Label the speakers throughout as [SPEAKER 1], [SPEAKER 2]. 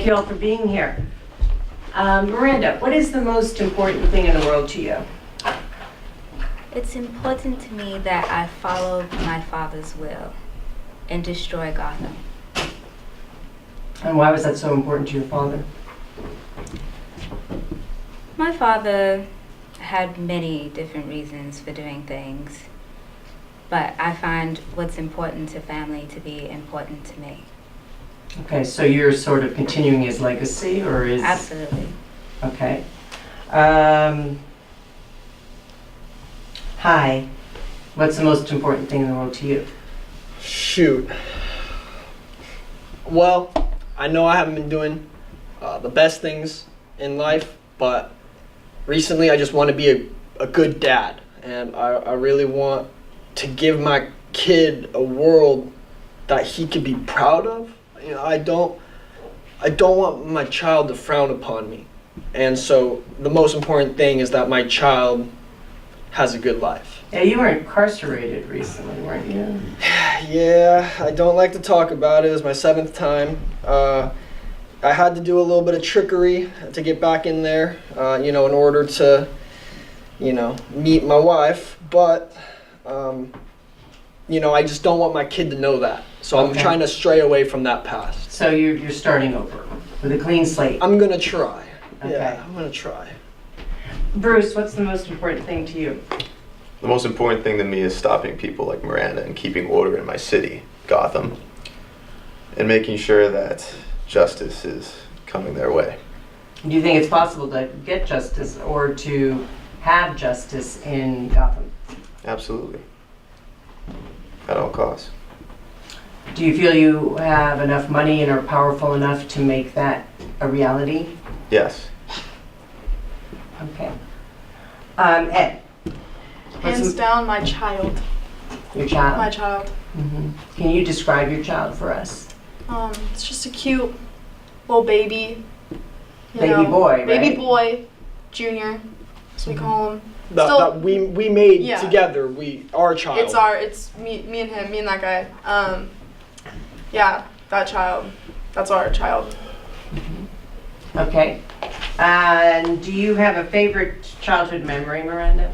[SPEAKER 1] Thank you all for being here. Miranda, what is the most important thing in the world to you?
[SPEAKER 2] It's important to me that I follow my father's will and destroy Gotham.
[SPEAKER 1] And why was that so important to your father?
[SPEAKER 2] My father had many different reasons for doing things, but I find what's important to family to be important to me.
[SPEAKER 1] Okay, so you're sort of continuing his legacy, or is...
[SPEAKER 2] Absolutely.
[SPEAKER 1] Okay. Hi. What's the most important thing in the world to you?
[SPEAKER 3] Shoot. Well, I know I haven't been doing the best things in life, but recently I just want to be a good dad. And I really want to give my kid a world that he could be proud of. You know, I don't want my child to frown upon me. And so the most important thing is that my child has a good life.
[SPEAKER 1] Yeah, you were incarcerated recently, weren't you?
[SPEAKER 3] Yeah, I don't like to talk about it. It was my 7th time. I had to do a little bit of trickery to get back in there, in order to, meet my wife. But, I just don't want my kid to know that. So I'm trying to stray away from that past.
[SPEAKER 1] So you're starting over with a clean slate.
[SPEAKER 3] I'm going to try.
[SPEAKER 1] Okay.
[SPEAKER 3] Yeah, I'm going to try.
[SPEAKER 1] Bruce, what's the most important thing to you?
[SPEAKER 4] The most important thing to me is stopping people like Miranda and keeping order in my city, Gotham, and making sure that justice is coming their way.
[SPEAKER 1] Do you think it's possible to get justice or to have justice in Gotham?
[SPEAKER 4] Absolutely. At all costs.
[SPEAKER 1] Do you feel you have enough money and are powerful enough to make that a reality?
[SPEAKER 4] Yes.
[SPEAKER 1] Okay. Ed.
[SPEAKER 5] Hands down, my child.
[SPEAKER 1] Your child?
[SPEAKER 5] My child.
[SPEAKER 1] Mm-hmm. Can you describe your child for us?
[SPEAKER 5] It's just a cute little baby.
[SPEAKER 1] Baby boy, right?
[SPEAKER 5] Baby boy, Junior, as we call him.
[SPEAKER 3] That we made
[SPEAKER 5] Yeah.
[SPEAKER 3] together, our child.
[SPEAKER 5] It's me and him, me and that guy. Yeah, that child. That's our child.
[SPEAKER 1] Okay. And do you have a favorite childhood memory, Miranda?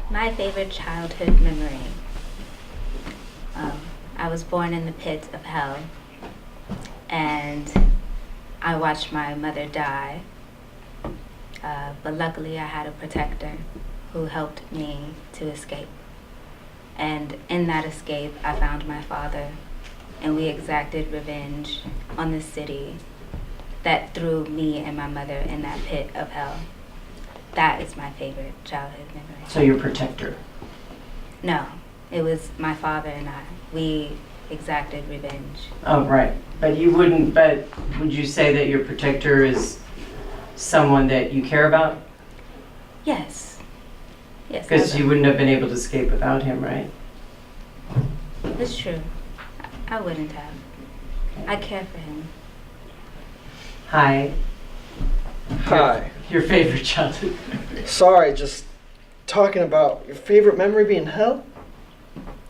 [SPEAKER 2] My favorite childhood memory. I was born in the pit of hell, and I watched my mother die. But luckily I had a protector who helped me to escape. And in that escape, I found my father, and we exacted revenge on the city that threw me and my mother in that pit of hell. That is my favorite childhood memory.
[SPEAKER 1] So your protector.
[SPEAKER 2] No, it was my father and I. We exacted revenge.
[SPEAKER 1] Oh, right. But would you say that your protector is someone that you care about?
[SPEAKER 2] Yes. Yes.
[SPEAKER 1] Because you wouldn't have been able to escape without him, right?
[SPEAKER 2] It's true. I wouldn't have. I care for him.
[SPEAKER 1] Hi.
[SPEAKER 3] Hi.
[SPEAKER 1] Your favorite childhood.
[SPEAKER 3] Sorry, just talking about your favorite memory being hell?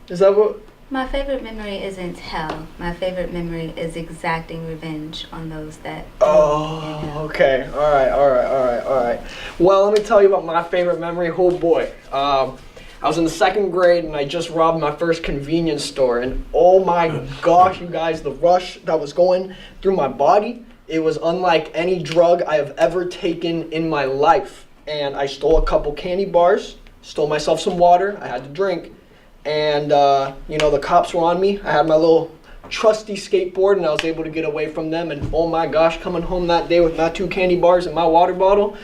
[SPEAKER 3] Is that what?
[SPEAKER 2] My favorite memory isn't hell. My favorite memory is exacting revenge on those that.
[SPEAKER 3] Oh, okay. All right. Well, let me tell you about my favorite memory. Oh boy. I was in the 2nd grade and I just robbed my first convenience store. And oh my gosh, you guys, the rush that was going through my body, it was unlike any drug I have ever taken in my life. And I stole a couple candy bars, stole myself some water, I had to drink. And, the cops were on me. I had my little trusty skateboard and I was able to get away from them. And oh my gosh, coming home that day with my 2 candy bars and my water bottle,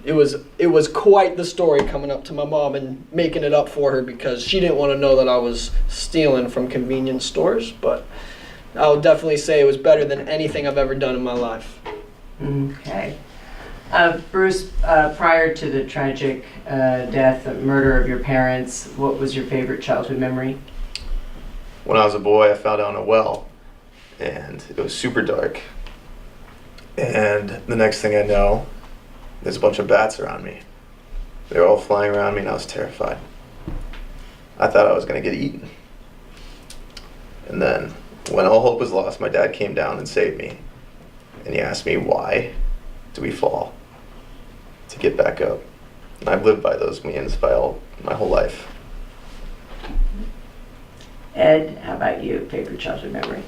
[SPEAKER 3] it was quite the story coming up to my mom and making it up for her because she didn't want to know that I was stealing from convenience stores. But I would definitely say it was better than anything I've ever done in my life.
[SPEAKER 1] Okay. Bruce, prior to the tragic death, murder of your parents, what was your favorite childhood memory?
[SPEAKER 4] When I was a boy, I fell down a well, and it was super dark. And the next thing I know, there's a bunch of bats around me. They were all flying around me, and I was terrified. I thought I was going to get eaten. And then When all hope was lost, my dad came down and saved me. And he asked me, why do we fall? To get back up. And I've lived by those means my whole life.
[SPEAKER 1] Ed, how about you? Favorite childhood memory?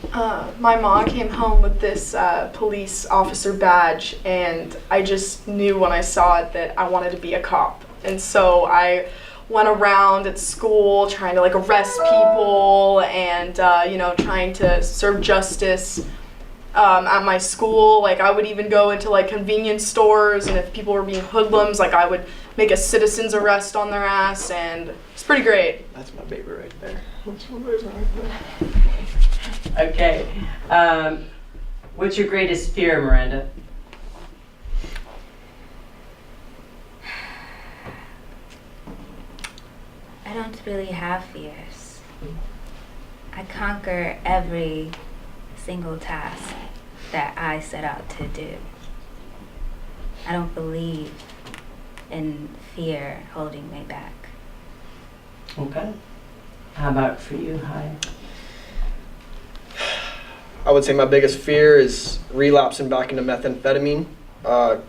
[SPEAKER 5] My mom came home with this police officer badge, and I just knew when I saw it that I wanted to be a cop. And so I went around at school trying to like arrest people and trying to serve justice at my school. Like I would even go into like convenience stores, and if people were being hoodlums, like I would make a citizen's arrest on their ass, and it's pretty great.
[SPEAKER 3] That's my baby right there. That's my baby right there.
[SPEAKER 1] Okay. What's your greatest fear, Miranda?
[SPEAKER 2] I don't really have fears. I conquer every single task that I set out to do. I don't believe in fear holding me back.
[SPEAKER 1] Okay. How about for you? Hi.
[SPEAKER 3] I would say my biggest fear is relapsing back into methamphetamine.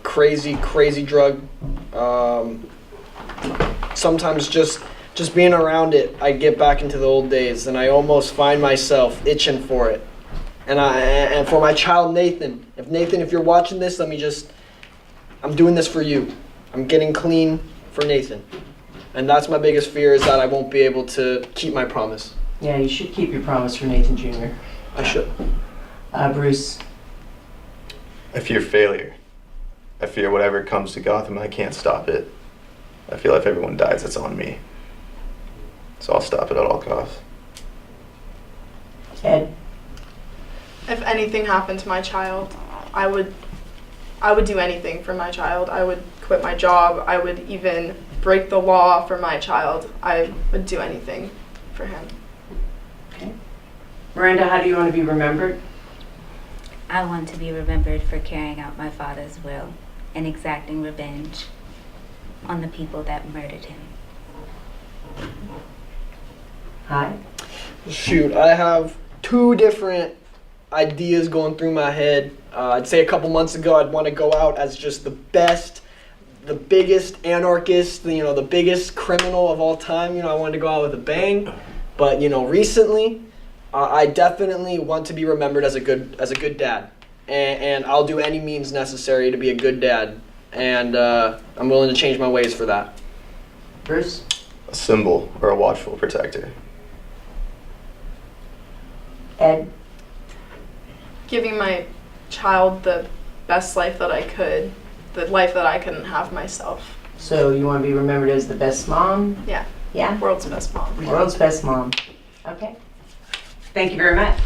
[SPEAKER 3] Crazy drug. Sometimes just being around it, I get back into the old days, and I almost find myself itching for it. And for my child Nathan, if you're watching this, I'm doing this for you. I'm getting clean for Nathan. And that's my biggest fear, is that I won't be able to keep my promise.
[SPEAKER 1] Yeah, you should keep your promise for Nathan Jr.
[SPEAKER 3] I should.
[SPEAKER 1] Bruce.
[SPEAKER 4] I fear failure. I fear whatever comes to Gotham, I can't stop it. I feel if everyone dies, it's on me. So I'll stop it at all costs.
[SPEAKER 1] Ed.
[SPEAKER 5] If anything happened to my child, I would do anything for my child. I would quit my job. I would even break the law for my child. I would do anything for him.
[SPEAKER 1] Okay. Miranda, how do you want to be remembered?
[SPEAKER 2] I want to be remembered for carrying out my father's will and exacting revenge on the people that murdered him.
[SPEAKER 1] Hi.
[SPEAKER 3] Shoot, I have two different ideas going through my head. I'd say a couple months ago I'd want to go out as just the biggest anarchist, the biggest criminal of all time. I wanted to go out with a bang. But recently, I definitely want to be remembered as a good dad, and I'll do any means necessary to be a good dad, and I'm willing to change my ways for that.
[SPEAKER 1] Bruce.
[SPEAKER 4] A symbol or a watchful protector.
[SPEAKER 1] Ed.
[SPEAKER 5] Giving my child the best life that I could, the life that I couldn't have myself.
[SPEAKER 1] So you want to be remembered as the best mom?
[SPEAKER 5] Yeah.
[SPEAKER 1] Yeah?
[SPEAKER 5] World's best mom.
[SPEAKER 1] World's best mom. Okay. Thank you very much.